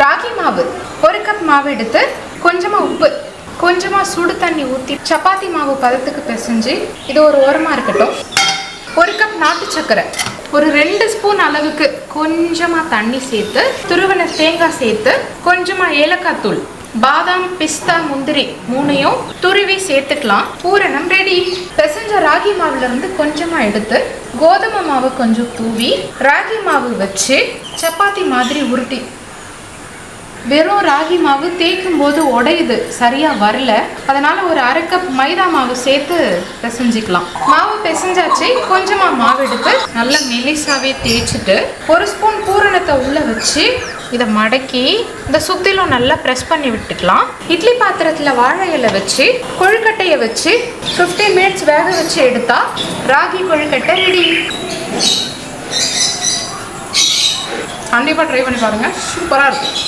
ராகி மாவு 1 கப் மாவு எடுத்து கொஞ்சமாக உப்பு கொஞ்சமாக சுடு தண்ணி ஊற்றி சப்பாத்தி மாவு பதத்துக்கு பிசைஞ்சு இது ஒரு ஓரமாக இருக்கட்டும். 1 கப் நாட்டு சர்க்கரை, ஒரு 2 ஸ்பூன் அளவுக்கு கொஞ்சமாக தண்ணி சேர்த்து துருவன தேங்காய் சேர்த்து கொஞ்சமாக ஏலக்காய் தூள், பாதாம் பிஸ்தா முந்திரி 3ஐயும் துருவி சேர்த்துக்கலாம். பூரணம் ரெடி. பிசைஞ்ச ராகி மாவுல இருந்து கொஞ்சமா எடுத்து கோதுமை மாவு கொஞ்சம் தூவி ராகி மாவு வச்சு சப்பாத்தி மாதிரி உருட்டி, வெறும் ராகி மாவு தேய்க்கும் போது உடையுது, சரியா வரல, அதனால ஒரு 1/2 கப் மைதா மாவு சேர்த்து பிசைஞ்சிக்கலாம். மாவு பிசைஞ்சாச்சு. கொஞ்சமா மாவு எடுத்து நல்லா மெலிசாவே தேய்ச்சிட்டு 1 ஸ்பூன் பூரணத்தை உள்ள வச்சு இதை மடக்கி இந்த சுத்திலும் நல்லா ப்ரெஸ் பண்ணி விட்டுக்கலாம். இட்லி பாத்திரத்தில் வாழை இலை வச்சு கொழுக்கட்டையை வச்சு 15 மினிட்ஸ் வேக வச்சு எடுத்தா ராகி கொழுக்கட்டை ரெடி. கண்டிப்பாக ட்ரை பண்ணி பாருங்க, சூப்பராக இருக்கும்.